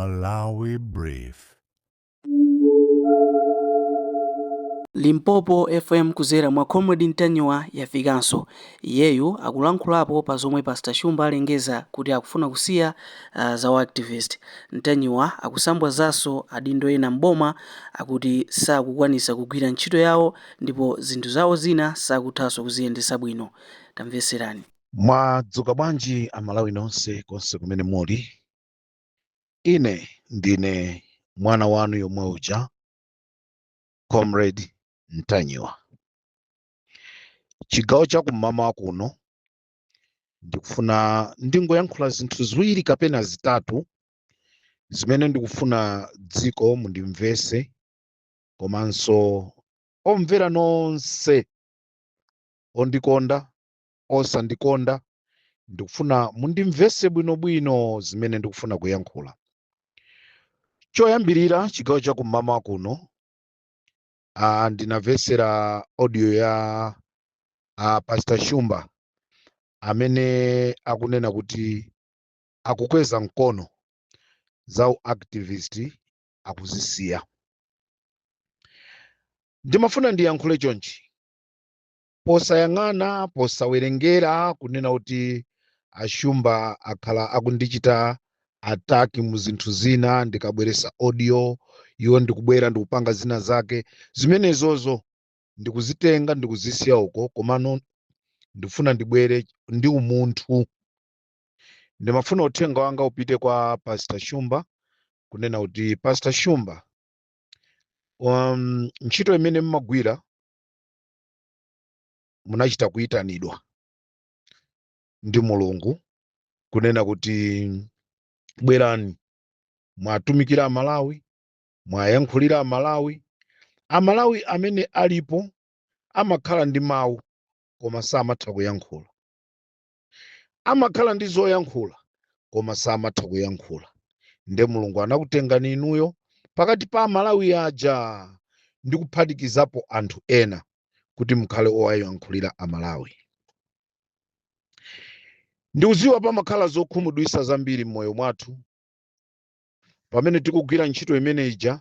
Malawi Brief. Limpopo FM kuzera mwa Comrade Ntanywa yafikanso. Iyeyu akulankhulapo pa zomwe Pastor Shumba alengeza kuti akufuna kusiya za activist. Ntanywa akusambwazanso adindo ena mboma akuti sakukwanisa kugwira ntchito yawo ndipo zinthu zawo zina sakuthanso kuziyendesa bwino. Tamveserani. Mwadzuka bwanji amalawi nonse konse kumene muli. Ine ndine mwana wanu yomwe uja Comrade Ntanywa. Chigawo cha kum'mawa kuno ndikufuna ndingoyankhula zinthu ziwiri kapena zitatu zimene ndikufuna dziko mundimvese komanso omvera nonse ondikonda osandikonda ndikufuna mundimvese bwinobwino zimene ndikufuna kuyankhula. Choyambirira chigawo cha kum'mawa kuno ndinamvesera audio ya Pastor Shumba amene akunena kuti akukweza mkono za activist akuzisiya. Ndimafuna ndiyankhule chonchi posayang'ana posawerengera kunena kuti Ashumba akhala akundichita ataki mu zinthu zina ndikabweresa audio iwo ndikubwera ndikupanga zina zake zimenezozo ndikuzitenga ndikuzisiya uko komano ndifuna ndibwere ndi umunthu. Ndimafuna uthenga wanga upite kwa Pastor Shumba kunena kuti Pastor Shumba ntchito imene mmagwira munachita kuyitanidwa ndi Mulungu kunena kuti bwerani mwatumikira Amalawi, mwayankhulira Amalawi amene alipo amakhala ndi mawu koma samatha kuyankhula, amakhala ndi zoyankhula koma samatha kuyankhula. Nde Mulungu anakutengani inuyo pakati pa Amalawi aja ndi kuphatikizapo anthu ena kuti mukhale owayankhulira Amalawi. Ndikudziwa pamakhala zokhumudwisa zambiri m'moyo mwathu pamene tikugwira ntchito imene ija,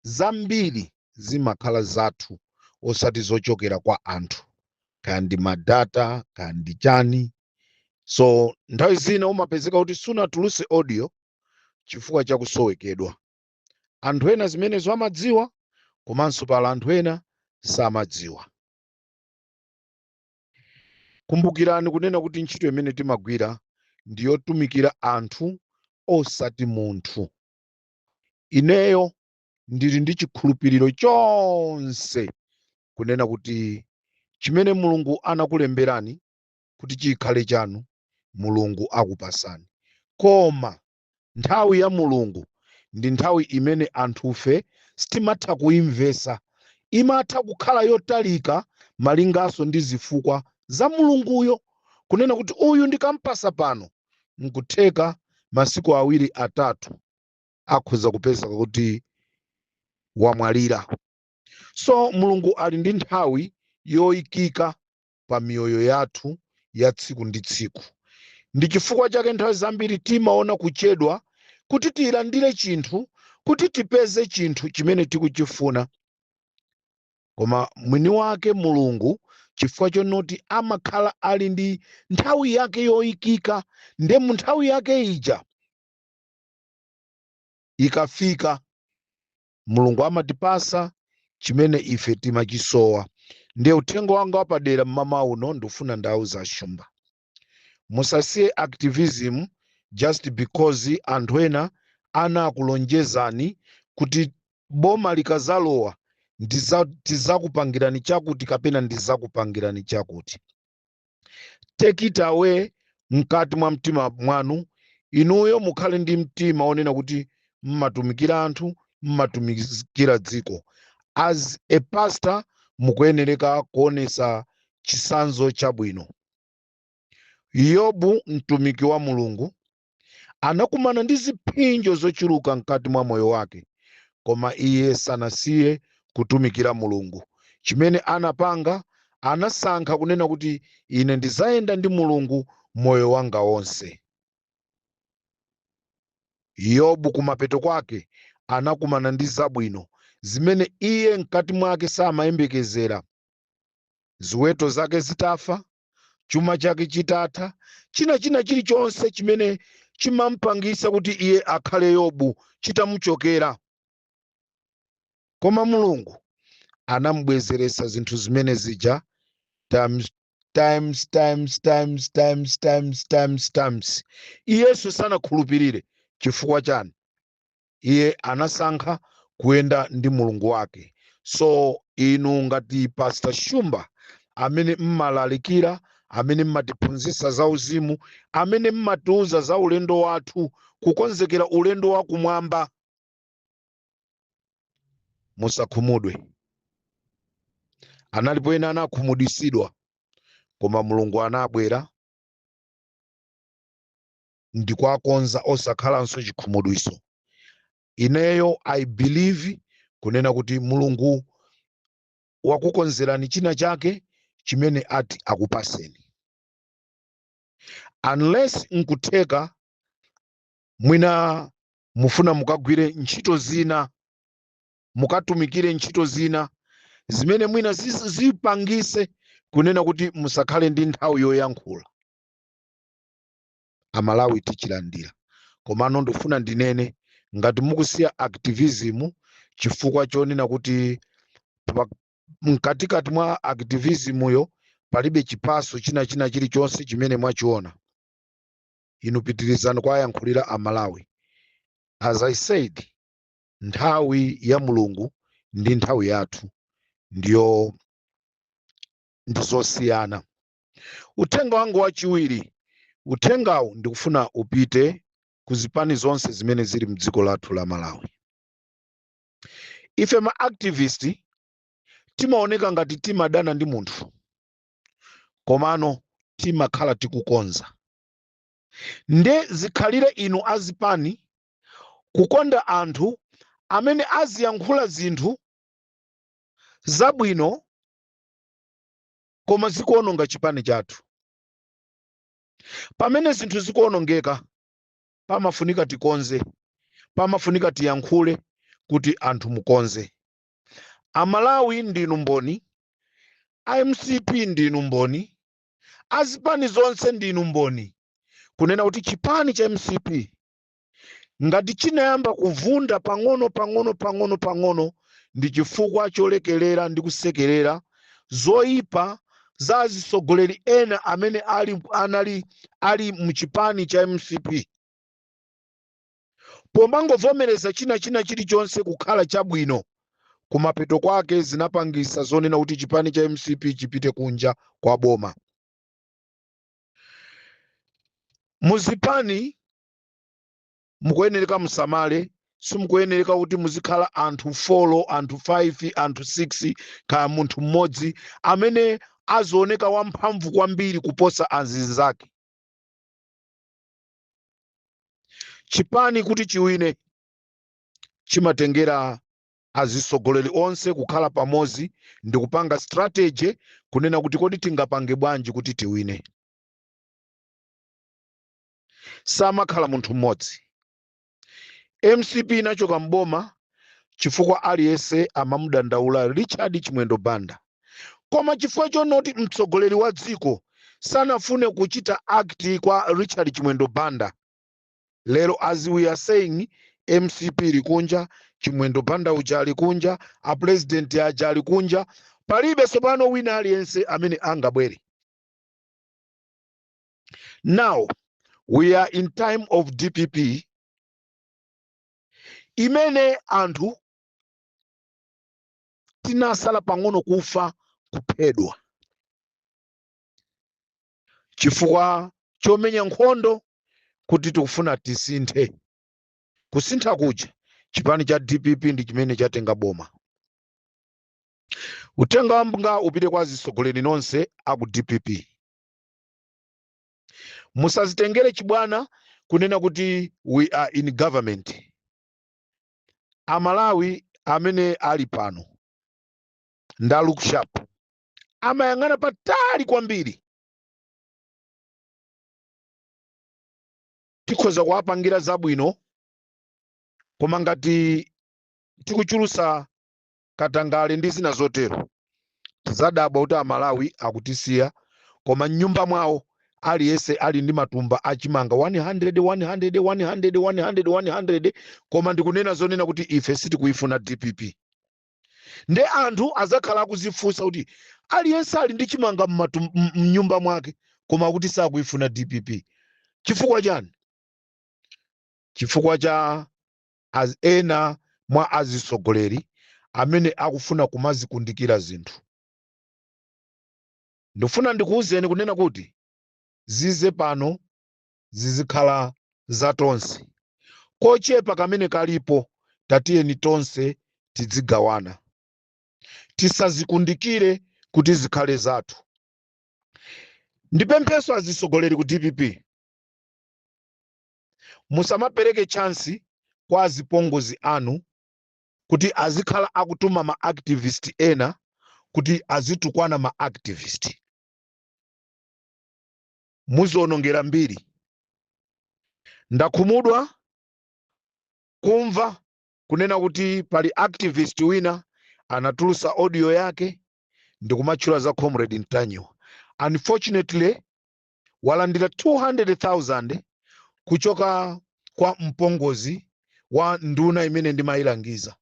zambiri zimakhala zathu osati zochokera kwa anthu, kaya ndi madata kaya ndi chani. So nthawi zina umapezeka kuti sunatuluse audio chifukwa cha kusowekedwa. Anthu ena zimenezo amadziwa komanso pala anthu ena samadziwa. Kumbukirani kunena kuti ntchito imene timagwira ndiyotumikira anthu osati munthu. Ineyo ndili ndi chikhulupiriro chonse kunena kuti chimene Mulungu anakulemberani kuti chikhale chanu Mulungu akupasani, koma nthawi ya Mulungu ndi nthawi imene anthufe sitimatha kuimvesa, imatha kukhala yotalika malingaso ndi zifukwa za Mulunguyo kunena kuti uyu ndikampasa pano nkutheka masiku awiri atatu akhoza kupeza kuti wamwalira. So Mulungu ali ndi nthawi yoyikika pa miyoyo yathu ya tsiku ndi tsiku. Ndi chifukwa chake nthawi zambiri timaona kuchedwa kuti tiyilandire chinthu, kuti tipeze chinthu chimene tikuchifuna, koma mwini wake Mulungu chifukwa chonoti amakhala ali ndi nthawi yake yoyikika. Nde mu nthawi yake ija ikafika Mulungu amatipasa chimene ife timachisowa. Ndiye uthenga wanga wapadera m'mamawa uno ndifuna ndawuza Ashumba musasiye activism just because anthu ena anakulonjezani kuti boma likazalowa tizakupangirani chakuti kapena ndizakupangirani chakuti. Take it away mkati mwa mtima mwanu. Inuyo mukhale ndi mtima onena kuti mmatumikira anthu, mmatumikira dziko. As a pastor mukuyenereka kuonesa chisanzo chabwino. Yobu mtumiki wa Mulungu anakumana ndi ziphinjo zochuluka mkati mwa moyo wake, koma iye sanasiye kutumikira Mulungu. Chimene anapanga anasankha kunena kuti ine ndizayenda ndi Mulungu moyo wanga wonse. Yobu kumapeto kwake anakumana ndi zabwino zimene iye mkati mwake samayembekezera. Ziweto zake zitafa, chuma chake chitatha, china chilichonse chimene chimampangisa kuti iye akhale Yobu chitamuchokera. Koma Mulungu anamubwezeresa zinthu zimene zija times. Iyeso sanakhulupirire. Chifukwa chani? Iye anasankha kuyenda ndi Mulungu wake. So inu ngati Pastor Shumba amene mmalalikira, amene mmatiphunzitsa za uzimu, amene mmatiuza za ulendo wathu kukonzekera ulendo wa kumwamba, musakhumudwe. Analipo ena anakhumudwisidwa, koma Mulungu anabwera ndikwakonza osakhalanso chikhumudwiso. Ineyo I believe kunena kuti Mulungu wakukonzerani china chake chimene ati akupaseni. Unless nkutheka mwina mufuna mukagwire ntchito zina, mukatumikire ntchito zina zimene mwina zipangise kunena kuti musakhale ndi nthawi yoyankhula. Amalawi tichilandira. Komano ndifuna ndinene ngati mukusiya activism chifukwa chonena kuti mkatikati mwa activism yo palibe chipaso china chilichonse chimene mwachiona, inu pitirizani kwayankhulira Amalawi. As I said, nthawi ya Mulungu ndi nthawi yathu ndizosiyana. Uthenga wangu wachiwiri, uthengawu ndikufuna upite kuzipani zonse zimene zili mdziko lathu la Malawi. Ife ma activist timaoneka ngati timadana ndi munthu, komano timakhala tikukonza. Nde zikhalire inu azipani kukonda anthu amene aziyankhula zinthu zabwino koma zikuononga chipani chathu. Pamene zinthu zikuonongeka, pamafunika tikonze, pamafunika tiyankhule kuti anthu mukonze. Amalawi ndinu mboni, IMCP ndinu mboni, azipani zonse ndinu mboni kunena kuti chipani cha MCP ngati chinayamba kuvunda pang'ono ndi chifukwa cholekelera ndi kusekerera zoyipa za azisogoleri ena amene ali mchipani cha MCP. Pomangovomereza china chilichonse kukhala chabwino, kumapeto kwake zinapangisa zonena kuti chipani cha MCP chipite kunja kwa boma. Muzipani mukuyenereka musamale, simukuyenereka kuti muzikhala anthu 4, anthu 5, anthu 6 kaya munthu mmodzi amene azooneka wamphamvu kwambiri kuposa anzake. Chipani kuti chiwine chimatengera azisogoleri onse kukhala pamodzi ndi kupanga strategy kunena kuti kodi tingapange bwanji kuti tiwine. Samakhala munthu mmodzi. MCP inachoka mboma chifukwa aliyense amamudandaula Richard Chimwendo Banda. Koma chifukwa chonoti mtsogoleri wa dziko sanafune kuchita act kwa Richard Chimwendo Banda, lero as we are saying MCP likunja, Chimwendo Banda uja alikunja, a president aja alikunja, palibe sopano wina aliyense amene angabwere. Now we are in time of DPP imene anthu tinasala pang'ono kufa kuphedwa chifukwa chomenya nkhondo kuti tikufuna tisinthe. Kusintha kuja chipani cha DPP ndi chimene chatenga boma. Uthenga wanga upite kwa azisogoleri nonse aku DPP. Musazitengere chibwana kunena kuti we are in government. Amalawi amene ali pano ndalu kushapu amayang'ana patali kwambiri. Tikhoza kuwapangira zabwino koma ngati tikuchulusa katangale ndi zina zotero tizadabwa kuti amalawi akutisiya, koma mnyumba mwawo aliyense ali ndi matumba achimanga 100 koma ndikunena zonena kuti ife sitikuifuna DPP. Nde anthu azakhala akuzifunsa kuti aliyense ali ndi chimanga mnyumba mwake koma kuti sakuifuna DPP. Chifukwa chani? Chifukwa cha ena mwa azisogoleri amene akufuna kumazikundikira zinthu. Ndifuna ndikuwuzeni kunena kuti zize pano zizikhala za tonse. Kochepa kamene kalipo tatiyeni tonse tidzigawana. Tisazikundikire kuti zikhale zathu. Ndipempheso azisogoleri ku DPP. Musamapereke chansi kwa azipongozi anu kuti azikhala akutuma ma activist ena kuti azitukwana ma activist. Muzonongera mbiri. Ndakhumudwa kumva kunena kuti pali activist wina anatulusa audio yake ndikumatchula za Comrade Ntanyiwa. Unfortunately walandira 200,000 kuchoka kwa mpongozi wa nduna imene ndimayilangiza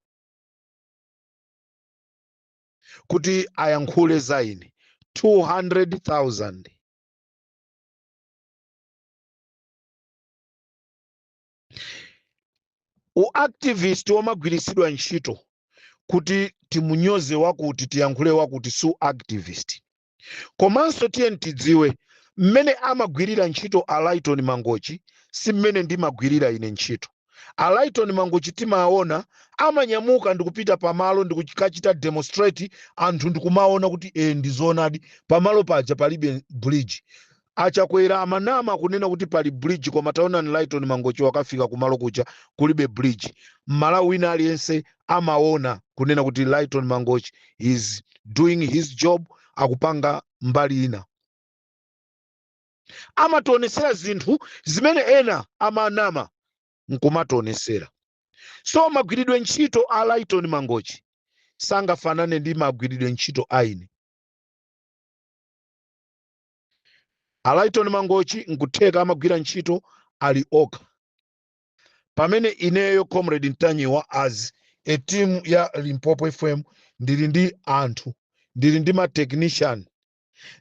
kuti ayankhule za ine. 200,000. Uactivist wamagwirisidwa ntchito kuti timunyoze wakuti tiyankhule wakuti su activist. Komanso tiyeni tidziwe mmene amagwirira ntchito Alaiton Mangochi si mmene ndimagwirira ine ntchito. Alaiton Mangochi timaona amanyamuka ndikupita pamalo ndikukachita demonstrate anthu ndikumaona kuti ndizonadi pamalo paja palibe bridge. Achakwera amanama kunena kuti pali bridge koma taona Alaiton Mangochi wakafika kumalo kucha kulibe bridge. Malawi wina aliyense amaona kunena kuti Alaiton Mangochi is doing his job, akupanga mbali ina. Amatonesera zinthu zimene ena amanama nkumatonesera. So magwiridwe ntchito a Alaiton Mangochi sangafanane ndi magwiridwe ntchito aine. Alaiton Mangochi nkutheka amagwira ntchito ali okha. Pamene ineyo Comrade Ntanyiwa as a team ya Limpopo FM ndili ndi anthu, ndili ndi ma technician,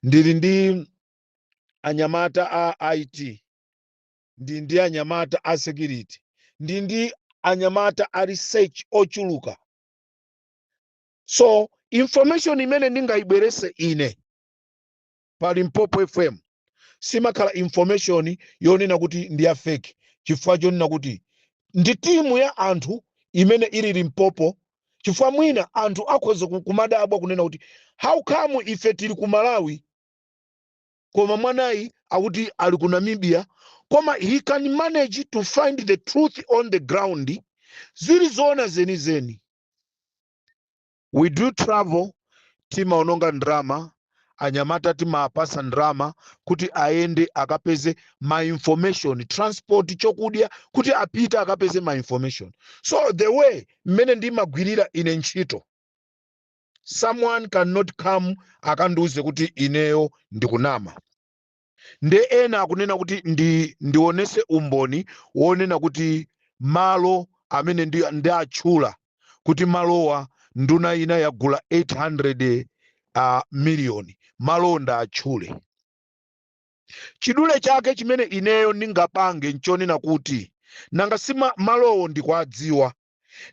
ndili ndi anyamata a IT, ndili ndi anyamata a security, ndili ndi anyamata a research ochuluka. So information imene ndingayibwerese ine pa Limpopo FM simakhala information yonena kuti ndi ya fake. Chifukwa chonena kuti ndi timu ya anthu imene ili Limpopo. Chifukwa mwina anthu akhoza kumadabwa kunena kuti how come ife tili ku Malawi koma mwanayi akuti ali ku Namibia, koma he can manage to find the truth on the ground. Zilizona zenizeni. We do travel, timaononga ndrama, anyamata timapasa ndrama kuti aende akapeze ma information, transport chokudya kuti apita akapeze ma information. So the way mmene ndimagwirira ine ntchito, someone cannot come akanduze kuti ineyo ndikunama. Nde ena akunena kuti ndionese umboni wonena kuti malo amene ndi atchula kuti malowa nduna ina yagula 800 million malonda atchule. Chidule chake chimene ineyo ndingapange nchonena kuti nanga si malowo ndikwadziwa.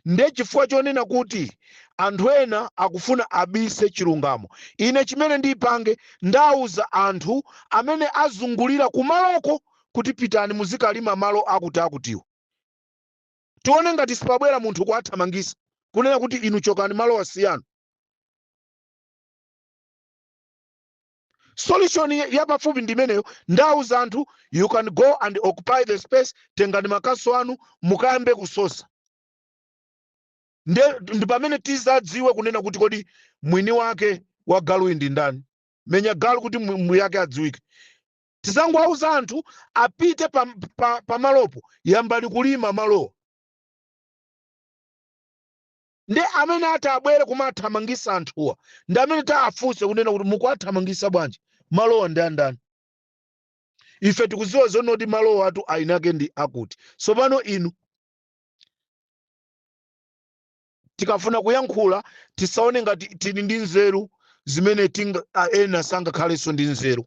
Nde chifukwa chonena kuti anthu ena akufuna abise chilungamo, ine chimene ndipange ndauza anthu amene azungulira kumaloko kuti pitani muzikalima malo akuti akutiwo. Tione ngati sipabwera munthu kuathamangisa kunena kuti inu chokani malo asiyanu. Solution ya pafupi ndimeneyo, ndauza anthu you can go and occupy the space, tengani makaso anu mukayambe kusosa. Ndi pamene tizadziwe kunena kuti kodi mwini wake wa galu ndi ndani, menya galu kuti mwini wake adziwike. Tizangouza anthu apite pa malopo yambali kulima malo. Nde amene atabwere kumathamangisa anthuwa ndi amene taafunse kunena kuti mukuwathamangisa bwanji, malowa ndi andani? Ife tikuziwa zonoti malowa atu ainake ndi akuti. Sopano inu tikafuna kuyankhula tisaone ngati tili ndi nzeru zimene ena sangakhalenso ndi nzeru.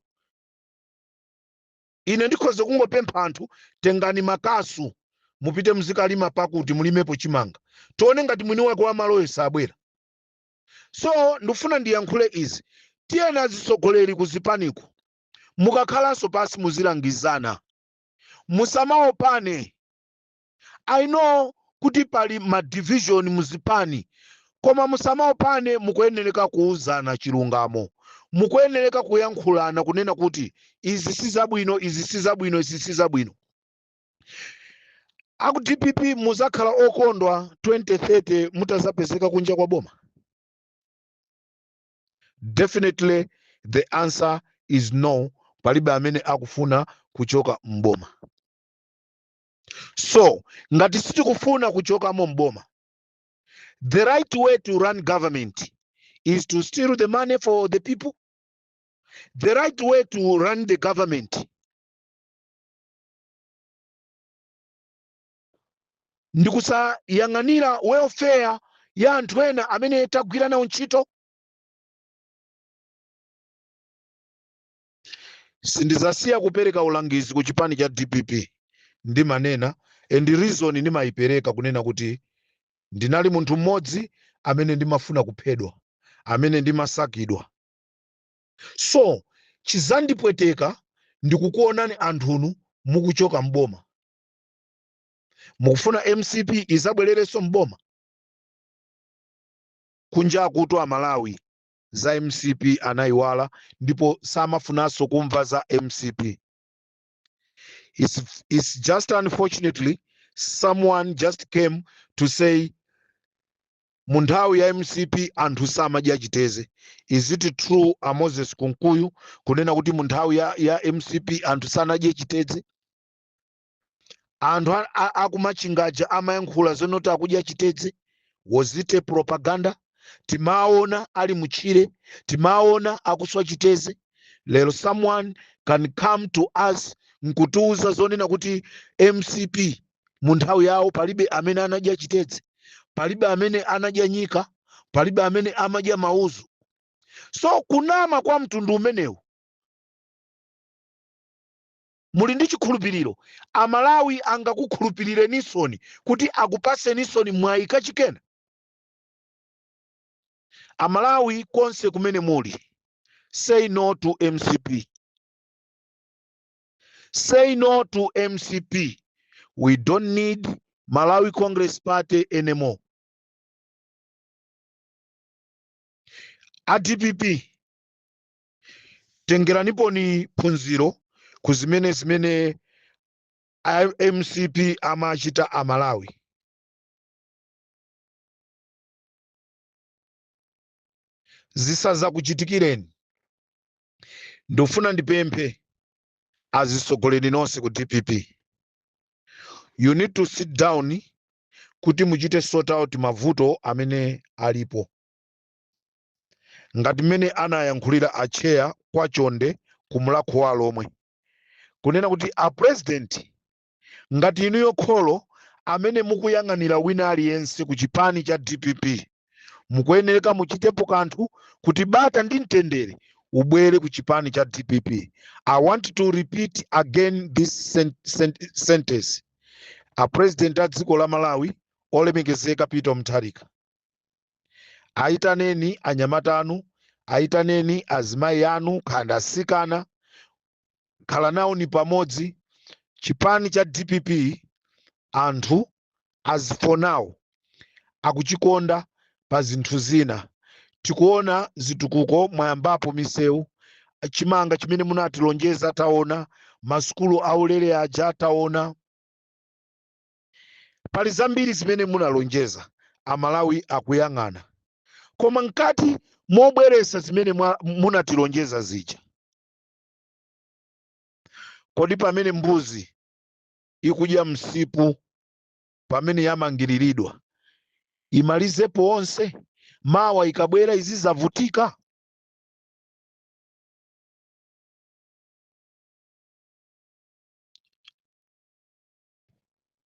Ine ndikhoza kungopempha anthu, tengani makasu mupite mzikalima pakuti mulimepo chimanga, tione ngati mwini wake wa maloyo sabwera. So ndifuna ndiyankhule izi, tiyeni azisogoleri kuzipaniko mukakhalanso pasi muzilangizana, musamaopane. I know kuti pali ma division muzipani, koma musamaopane, mukuyenereka kuuzana chilungamo, mukuyenereka kuyankhulana kunena kuti izi sizabwino, izi sizabwino, izi sizabwino. Aku DPP muzakhala okondwa 2030 mutazapezeka kunja kwa boma? Definitely the answer is no. Palibe amene akufuna kuchoka mboma. So ngati sitikufuna kuchoka mboma, the right way to run government is to steal the money for the people. The right way to run the government ndikusayang'anira welfare ya anthu ena amene tagwira nawo ntchito. Sindizasiya kupereka ulangizi ku chipani cha DPP ndi manena, and reason ndimayipereka kunena kuti ndinali munthu mmodzi amene ndimafuna kuphedwa, amene ndimasakidwa. So chizandipweteka ndikukuonani anthunu mukuchoka mboma. Mukufuna MCP izabwererenso mboma? Kunja kutwa Malawi za MCP anayiwala ndipo samafunanso kumva za MCP. It's just unfortunately someone just came to say munthawi ya MCP anthu samadya chiteze. Is it true a Moses Kunkuyu kunena kuti munthawi ya MCP anthu sanadye chiteze? Anthu akumachingaja amayankhula zonoti akudya chiteze. Was it a propaganda? Timaona ali muchire, timaona akuswa chiteze. Lero someone can come to us nkutuuza zonena kuti MCP munthawi yawo palibe amene anadya chiteze, palibe amene anadya nyika, palibe amene amadya mauzu. So kunama kwa mtundu umenewu, muli ndi chikhulupiriro Amalawi angakukhulupirire nisoni kuti akupase nisoni mwayika chikena? Amalawi konse kumene muli, say no to MCP. Say no to MCP. We don't need Malawi Congress Party anymore. A DPP tengeranipo ni phunziro kuzimene MCP amachita Amalawi. Zisaza kuchitikireni. Ndofuna ndipemphe azisogoleri nonse ku DPP. You need to sit down kuti muchite sort out mavuto amene alipo. Ngati mene anayankhulira a chair kwa chonde kumulakhuwa lomwe kunena kuti a president ngati inuyo kholo amene mukuyang'anira wina aliyense ku chipani cha DPP mukuyenereka muchitepo kanthu kuti bata ndi mtendere ubwere ku chipani cha DPP. I want to repeat again this sentence. A president a dziko la Malawi olemekezeka Peter Mutharika, aitaneni anyamata anu, aitaneni azimayi anu khanda asikana, khala nawo ni pamodzi. Chipani cha DPP anthu azifonawo akuchikonda pa zinthu zina. Tikuona zitukuko mwayambapo misewu, chimanga chimene munatilonjeza taona, masukulu aulere aja taona. Pali zambiri zimene munalonjeza, Amalawi akuyang'ana. Koma nkati mobweresa zimene munatilonjeza zija, kodi pamene mbuzi ikudya msipu, pamene yamangiriridwa, imalizepo onse, mawa ikabwera izi zavutika.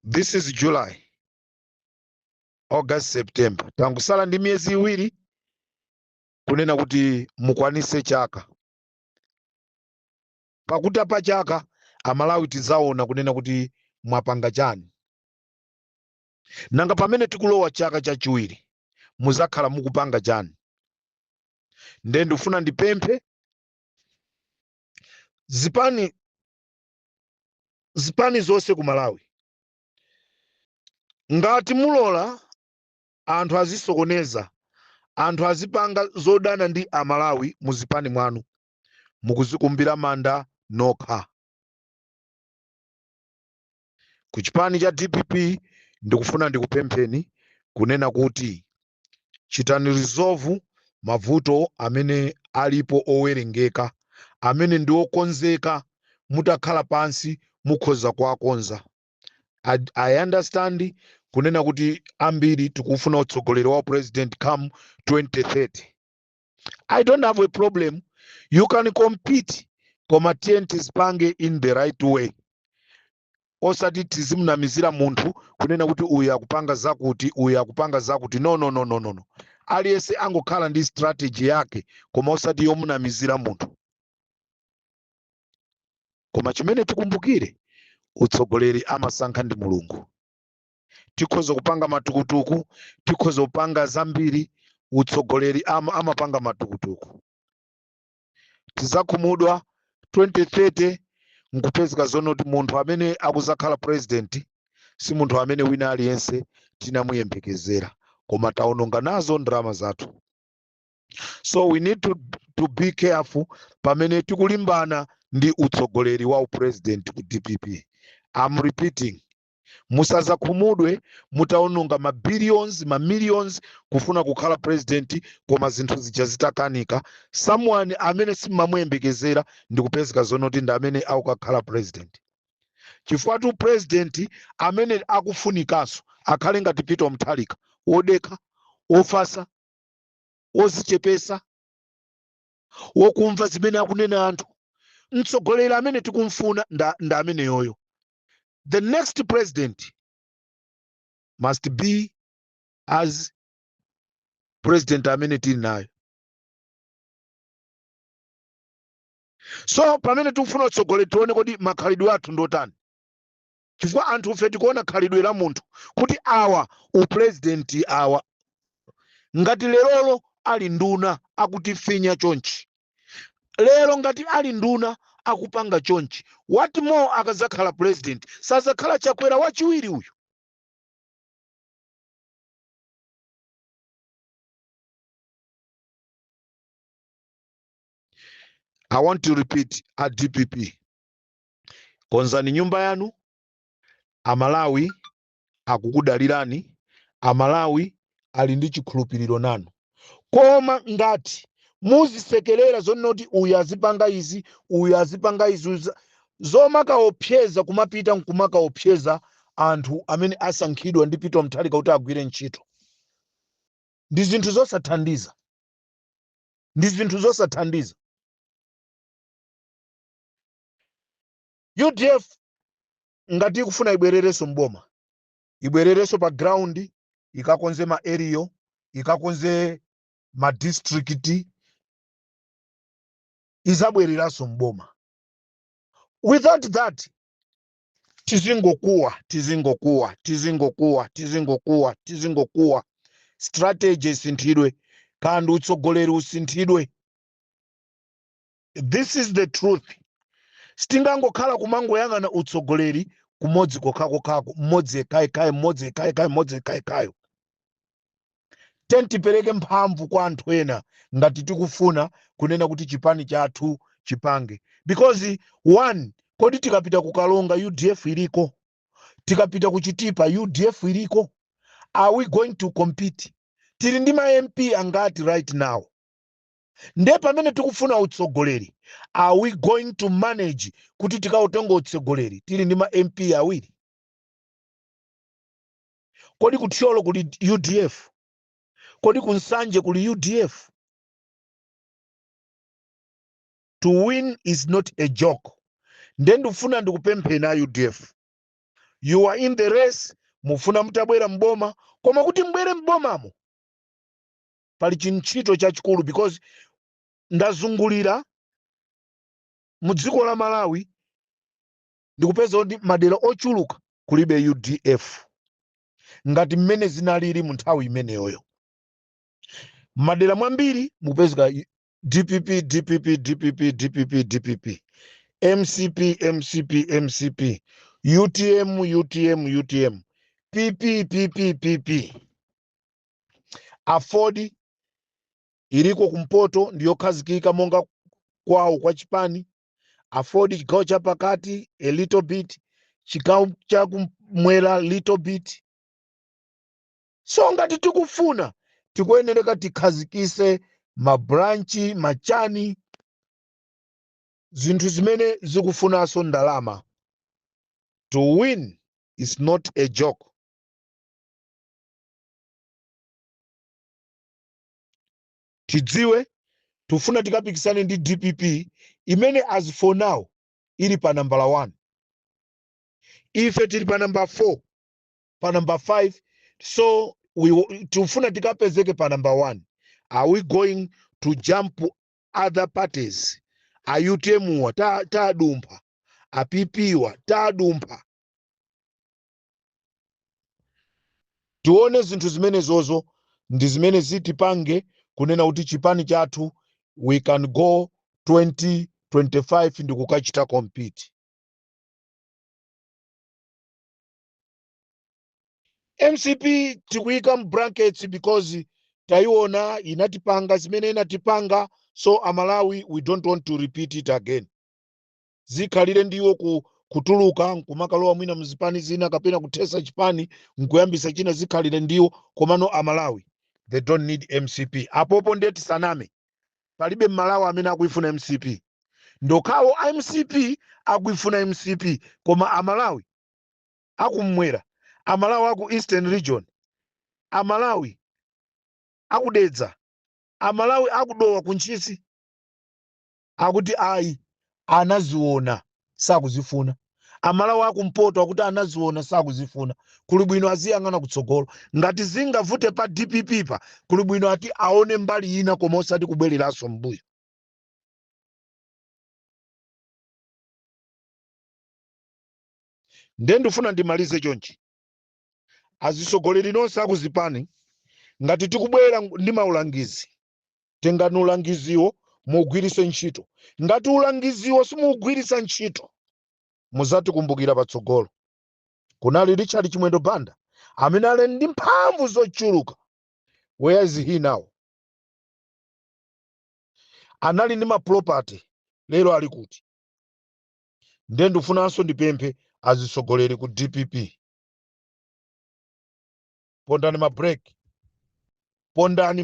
This is July, August, September. Tangusala ndi miezi iwiri kunena kuti mukwanise chaka. Pakutapa chaka amalawi tizaona kunena kuti mwapanga chani. Nanga pamene tikulowa chaka chachiwiri muzakhala mukupanga chani. Nde ndifuna ndipemphe zipani zonse ku Malawi, ngati mulola anthu azisokoneza, anthu azipanga zodana ndi amalawi muzipani mwanu, mukuzikumbira manda nokha. Ku chipani cha DPP ndikufuna ndikupempheni kunena kuti chitani resolve mavuto amene alipo owerengeka, amene ndi okonzeka, mutakhala pansi mukhoza kuwakonza. I understand kunena kuti ambiri tikufuna utsogoleri wa president come 2030. I don't have a problem. You can compete, koma tizipange in the right way. Osati tizimnamizira munthu kunena kuti uyu akupanga zakuti, uyu akupanga zakuti. No. Aliyense angokhala ndi strategy yake, koma osati yomunamizira munthu. Koma chimene tikumbukire, utsogoleri amasankha ndi Mulungu. Tikhoza kupanga matukutuku, tikhoza kupanga zambiri, utsogoleri amapanga matukutuku. Tizakhumudwa 2030 nkupezeka zonoti munthu amene akuzakhala president si munthu amene wina aliyense tinamuyembekezera, koma taononga nazo ndrama zathu. So we need to be careful pamene tikulimbana ndi utsogoleri wa president ku DPP. I'm repeating, musazakhumudwe mutaononga ma billions, ma millions kufuna kukhala president, koma zinthu zijazitakanika. Someone amene simamuyembekezera ndikupezeka zonoti ndi amene akukhala president. Chifukwa tu president amene akufunikanso akhale ngati Peter Mutharika, wodekha, ofasa, ozichepesa, wokumva zimene akunena anthu. Mtsogoleri amene tikumfuna nda amene yoyo. The next president must be as president amene tili nayo. So pamene tikufuna utsogoleri tione kodi makhalidwe athu ndotani. Chifukwa anthu ufe tikuona khalidwe la munthu kuti awa upresident awa ngati lerolo ali nduna akutifinya chonchi, lero ngati ali nduna akupanga chonchi, what more akazakhala president sazakhala chakwera wachiwiri uyu. I want to repeat at DPP, konzani nyumba yanu, amalawi akukudalirani, amalawi ali ndi chikhulupiriro nanu. Koma ngati muzisekerera zonoti uyu azipanga izi, uyu azipanga izi, zomakaopseza kumapita nkumakaopseza anthu amene asankhidwa ndi Peter Mutharika kuti agwire ntchito. Ndi zinthu zosathandiza. Ndi zinthu zosathandiza. UDF ngati kufuna ibwerereso mboma, ibwerereso pa ground, ikakonze ma area, ikakonze ma district, izabwereraso mboma. Without that, tizingokuwa. Strategy isinthidwe, kandi utsogoleri usinthidwe. This is the truth. Sitingangokhala kumangoyang'ana utsogoleri kumodzi kokhako, mmodzi ekayo. Tipereke mphamvu kwa anthu ena ngati tikufuna kunena kuti chipani chathu chipange. Because one, kodi tikapita kukalonga UDF iliko, tikapita kuchitipa UDF iliko, are we going to compete? Tili ndi ma MP angati right now. Nde pamene tikufuna utsogoleri, are we going to manage kuti tikautenga utsogoleri tili ndi ma MP awiri? Kodi kuthyolo kuli UDF, kodi kunsanje kuli UDF. To win is not a joke. Then ndifuna ndikupemphe na UDF. You are in the race, mufuna mutabwera mboma, koma kuti mbwere mbomamo pali chinchito chachikulu, because ndazungulira mu dziko la Malawi ndikupeza kuti madera ochuluka kulibe UDF ngati mmene zinalili mu nthawi imeneyoyo. Madera mwambiri mupezeka DPP, MCP, UTM, PP. Afodi iliko kumpoto ndiyo khazikika monga kwawo kwa chipani. Afodi chigawo cha pakati a little bit, chigawo cha kumwera little bit. So ngati tikufuna tikuyenereka tikhazikise mabranchi, machani, zinthu zimene zikufunaso ndalama. To win is not a joke. Tidziwe tufuna tikapikisane ndi DPP imene as for now ili pa number 1. Ife tili pa number 4, pa number 5. So tufuna tikapezeke pa number 1. Are we going to jump other parties? A UTM wa tadumpha, a PP wa tadumpha. Tione zinthu zimene zozo ndi zimene zitipange kunena kuti chipani chathu we can go 2025 ndi kukachita compete. MCP tikuyika brackets because taiona inatipanga zimene inatipanga, so Amalawi we don't want to repeat it again. Zikhalire ndiwo kutuluka nkumakalowa mwina mzipani zina kapena kutesa chipani nkuyambisa china, zikhalire ndiwo komano Amalawi they don't need MCP. Apopo ndeti saname palibe Malawi amene akuifuna MCP. Ndokhawo MCP akuifuna MCP, koma Amalawi akumwera, Amalawi aku Eastern Region, Amalawi akudedza, Amalawi akudowa kunchisi akuti ayi anaziona sakuzifuna. Amalawi akumpoto akuti anaziona sakuzifuna. Kuli bwino aziyang'ana kutsogolo. Ngati zingavute pa DPP pa kuli bwino ati aone mbali ina koma osati kubwereraso mbuyo. Ndendifuna ndimalize chonchi. Azisogoleri nonse akuzipani ngati tikubwera ndi maulangizi, tengani ulangiziwo mugwirise ntchito. Ngati ulangiziwo simugwirisa ntchito muzati kumbukira patsogolo. Kunali Richard Chimwendo Banda amene ali ndi mphamvu zochuluka. Where is he now? Anali ndi maproperty, lero ali kuti. Ndendifunanso ndipemphe azisogoleri ku DPP. Pondani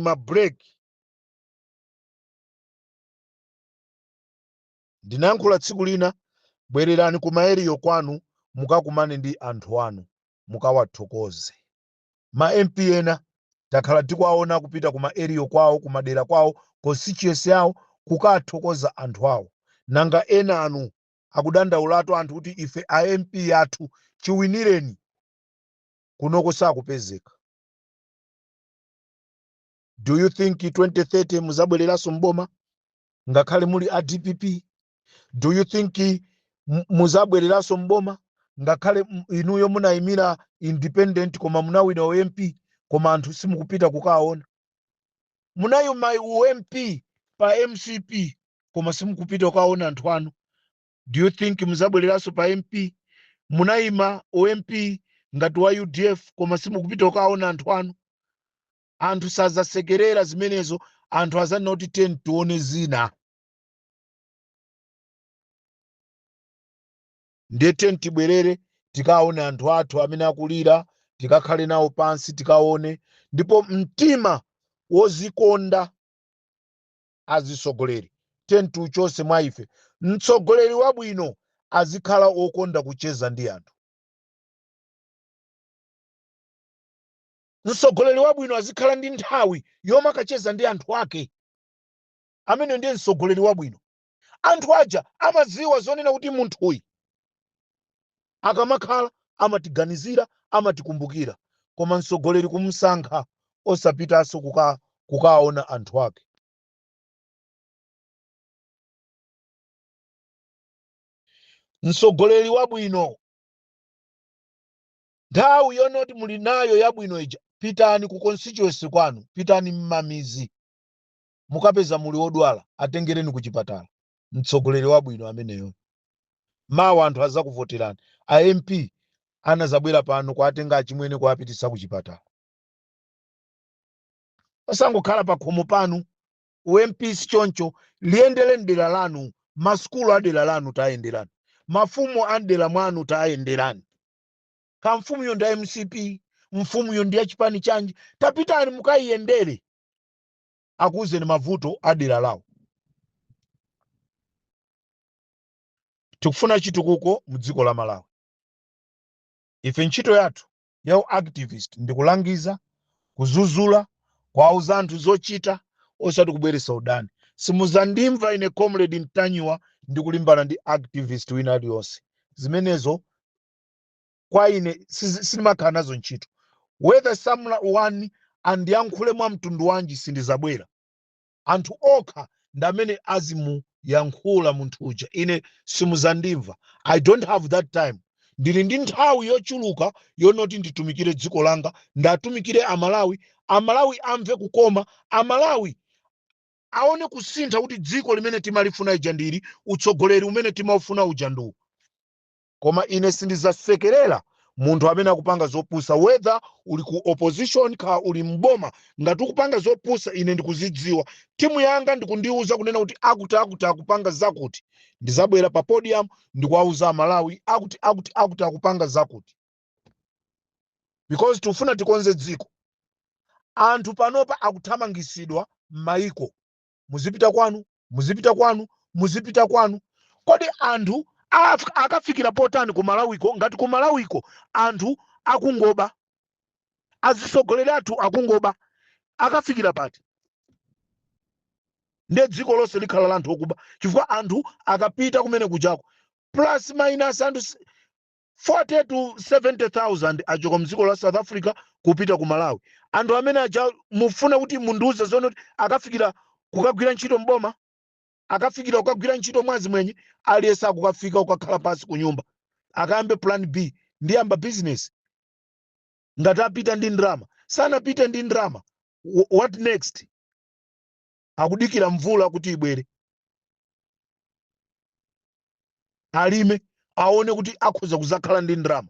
ma-break. Ndinayankhula tsiku lina, bwererani ku maeriyo kwanu mukakumane ndi anthu anu mukawathokoze. Ma MP ena takhala tikuwaona kupita ku maeriyo kwawo, kumadera kwawo, constituency yawo kukathokoza anthu awo. Nanga ena anu akudandaulatu anthu kuti ife a MP yathu chiwinireni kunoko sakupezeka. Do you think 2030 muzabwereraso mboma ngakhale muli a DPP? Do you think muzabwereraso mboma ngakhale inuyo munayimira independent koma munawina UMP koma anthu simukupita kukaona? Munayima UMP pa MCP koma simukupita kukaona anthu anu. Do you think muzabwereraso pa MP? Munayima UMP ngati wa UDF koma simukupita kukaona anthu anu. Anthu sazasekerera zimenezo, anthu azanoti 10 tuone zina. Ndete tibwerere tikaone anthu athu amene akulira, tikakhale nawo pansi tikaone, ndipo mtima wozikonda azisogoleri. Tentu chose mwa ife mtsogoleri wabwino azikhala okonda kucheza ndi anthu. mtsogoleri wabwino azikhala ndi nthawi yomwe akacheza ndi anthu ake. Amene ndiye mtsogoleri wabwino. Anthu aja amadziwa zonena kuti munthuyu akamakhala amatiganizira, amatikumbukira. Koma mtsogoleri kumsankha osapitanso kukaona anthu ake. Mtsogoleri wabwino, nthawi yonoti muli nayo yabwino ija, pitani ku constituency kwanu, pitani m'mamizi, mukapeza muli odwala atengereni ku chipatala. Mtsogoleri wabwino ameneyo. Mawa anthu azakuvoterani. A MP anazabwera pano kwatenga achimwene kuapitisa ku chipatala. Osangokhala pa khomo panu. UMP sichoncho, liyendereni dera lanu, masukulu adera lanu tayenderani, mafumu adera mwanu tayenderani. Ka mfumu yo ndi MCP, mfumu yo ndi ya chipani chanji, tapitani mukayiyendere, akuuzeni mavuto adera lawo. Tikufuna chitukuko mu dziko la Malawi. Ife ntchito yathu ya activist ndikulangiza, kuzuzula, kwauza anthu zochita, osati kubweretsa udani. Simuzandimva ine comrade Mtanyiwa ndikulimbana ndi activist wina aliyonse. Zimenezo kwa ine sindimakhala nazo ntchito. Whether someone andiyankhule mwa mtundu wanji sindizabwera. Anthu okha ndamene azimuyankhula munthu uja. Ine simuzandimva. I don't have that time. Ndili ndi nthawi yochuluka yonoti nditumikire dziko langa, ndatumikire Amalawi, Amalawi amve kukoma, Amalawi aone kusintha kuti dziko limene timalifuna ija ndili, utsogoleri umene timaufuna uja ndu. Koma ine sindizasekerera munthu amene akupanga zopusa, whether uli ku opposition ka uli mboma, ngati ukupanga zopusa ine ndikuzidziwa. Timu yanga ndikundiuza kunena kuti akuti akupanga zakuti. Ndizabwera pa podium ndikuwauza Amalawi akuti akupanga zakuti. Because tufuna tikonze dziko. Anthu panopa akuthamangisidwa m'mayiko. Muzipita kwanu, muzipita kwanu, muzipita kwanu. Kodi anthu akafikira potani ku Malawiko, ngati ku Malawiko anthu akungoba, atsogoleri athu akungoba, akafikira pati? Ndiye dziko lonse likhala la anthu okuba, chifukwa anthu akapita kumene kujako. Plus minus anthu 40 to 70,000 achoka mdziko la South Africa kupita ku Malawi. Anthu amene aja mufuna kuti munduze zonoti akafikira kukagwira ntchito mboma, akafikira kukagwira ntchito mwazi mwenye, aliyesa akukafika ukakhala pasi ku nyumba, akayambe plan B, ndiyamba business. Ngati apita ndi ndrama, sanapite ndi ndrama, what next? Akudikira mvula kuti ibwere, alime, aone kuti akhoza kuzakhala ndi ndrama.